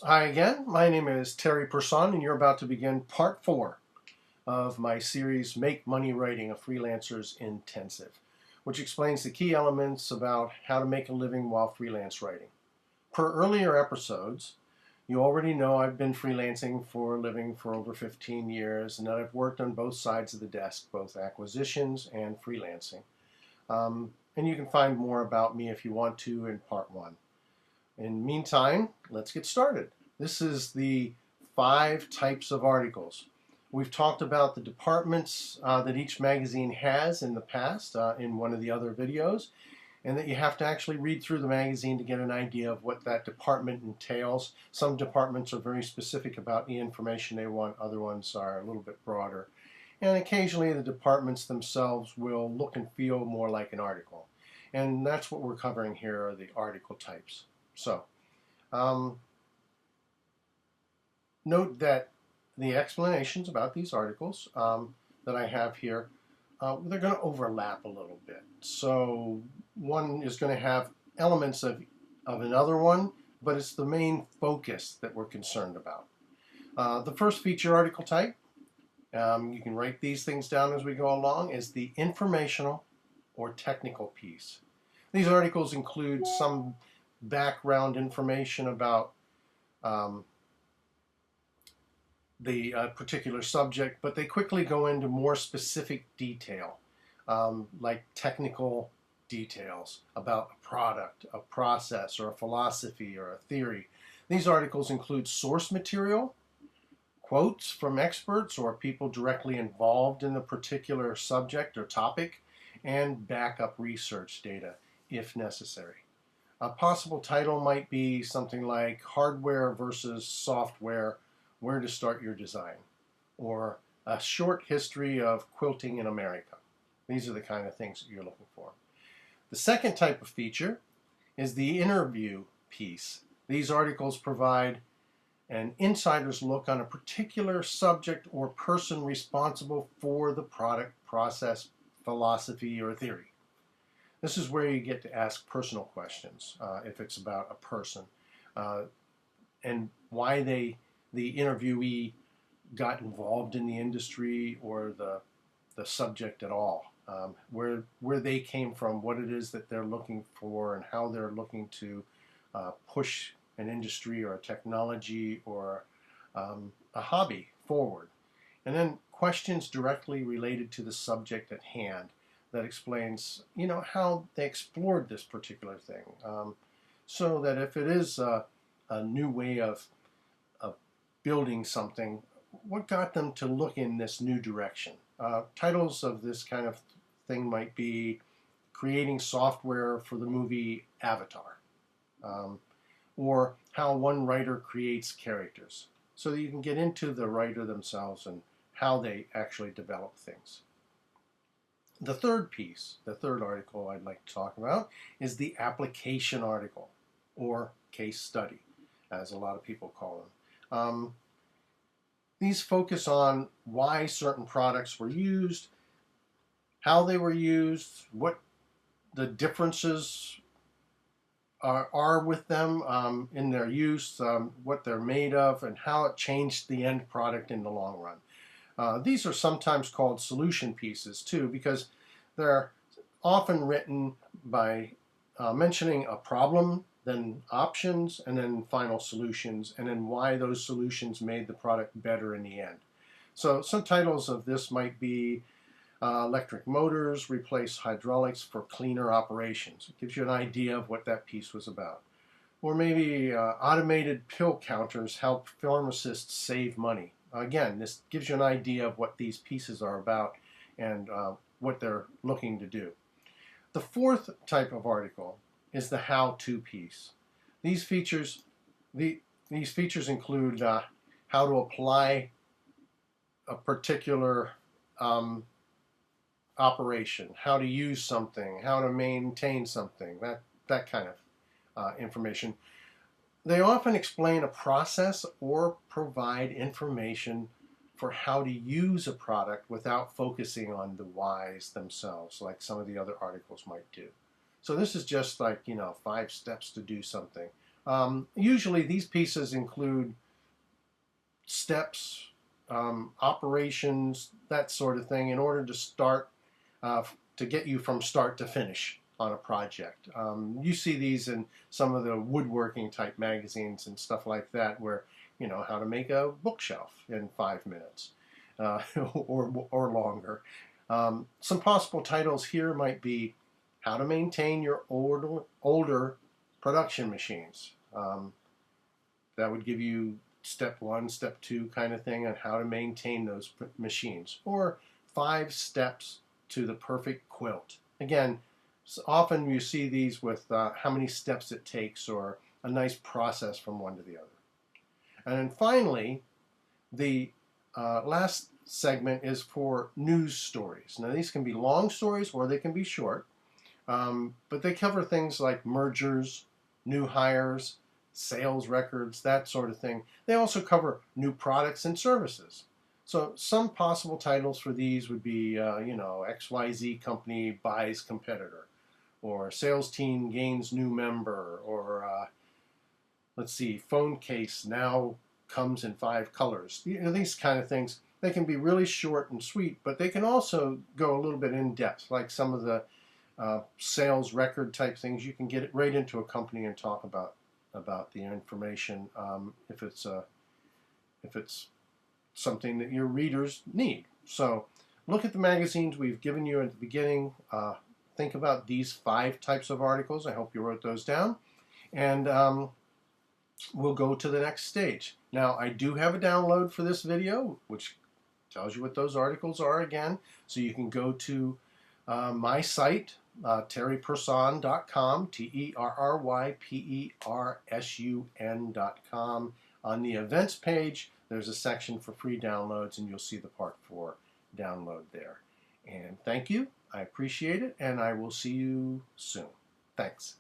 Hi again, my name is Terry Person, and you're about to begin part 4 of my series Make Money Writing, a Freelancer's Intensive, which explains the key elements about how to make a living while freelance writing. Per earlier episodes, you already know I've been freelancing for a living for over 15 years and that I've worked on both sides of the desk, both acquisitions and freelancing. And you can find more about me if you want to in part 1. In the meantime, let's get started. This is the 5 types of articles. We've talked about the departments that each magazine has in the past in one of the other videos, and that you have to actually read through the magazine to get an idea of what that department entails. Some departments are very specific about the information they want, other ones are a little bit broader. And occasionally the departments themselves will look and feel more like an article. And that's what we're covering here, are the article types. So, note that the explanations about these articles that I have here, they're going to overlap a little bit. So one is going to have elements of another one, but it's the main focus that we're concerned about. The first feature article type, you can write these things down as we go along, is the informational or technical piece. These articles include some background information about the particular subject, but they quickly go into more specific detail, like technical details about a product, a process, or a philosophy, or a theory. These articles include source material, quotes from experts or people directly involved in the particular subject or topic, and backup research data if necessary. A possible title might be something like Hardware versus Software, Where to Start Your Design, or A Short History of Quilting in America. These are the kind of things that you're looking for. The second type of feature is the interview piece. These articles provide an insider's look on a particular subject or person responsible for the product, process, philosophy, or theory. This is where you get to ask personal questions if it's about a person and why the interviewee got involved in the industry or the subject at all, where they came from, what it is that they're looking for, and how they're looking to push an industry or a technology or a hobby forward. And then questions directly related to the subject at hand that explains, how they explored this particular thing. So that if it is a new way of building something, what got them to look in this new direction? Titles of this kind of thing might be Creating Software for the Movie Avatar, or How One Writer Creates Characters, so that you can get into the writer themselves and how they actually develop things. The third piece, the third article I'd like to talk about, is the application article, or case study, as a lot of people call them. These focus on why certain products were used, how they were used, what the differences are with them in their use, what they're made of, and how it changed the end product in the long run. These are sometimes called solution pieces too, because they're often written by mentioning a problem, then options, and then final solutions, and then why those solutions made the product better in the end. So some titles of this might be Electric Motors Replace Hydraulics for Cleaner Operations. It gives you an idea of what that piece was about. Or maybe Automated Pill Counters Help Pharmacists Save Money. Again, this gives you an idea of what these pieces are about and what they're looking to do. The fourth type of article is the how-to piece. These features include how to apply a particular operation, how to use something, how to maintain something, that kind of information. They often explain a process or provide information for how to use a product without focusing on the whys themselves, like some of the other articles might do. So this is just like, 5 steps to do something, Usually these pieces include steps, operations, that sort of thing, in order to start, to get you from start to finish on a project. You see these in some of the woodworking type magazines and stuff like that, where, you know, how to make a bookshelf in 5 minutes, or longer. Some possible titles here might be how to maintain your older production machines. That would give you step one, step two kind of thing on how to maintain those machines, or 5 steps to the perfect quilt. Again, often you see these with how many steps it takes, or a nice process from one to the other. And then finally, the last segment is for news stories. Now these can be long stories or they can be short, but they cover things like mergers, new hires, sales records, that sort of thing. They also cover new products and services. So some possible titles for these would be, XYZ company buys competitor, or sales team gains new member, or let's see, phone case now comes in 5 colors. These kind of things. They can be really short and sweet, but they can also go a little bit in depth, like some of the sales record type things. You can get it right into a company and talk about the information, if it's something that your readers need. So look at the magazines we've given you at the beginning. Think about these 5 types of articles. I hope you wrote those down. And we'll go to the next stage. Now, I do have a download for this video, which tells you what those articles are again. So you can go to my site, terryperson.com, terrypersun.com. On the events page, there's a section for free downloads, and you'll see the Part 4 download there. And thank you. I appreciate it, and I will see you soon. Thanks.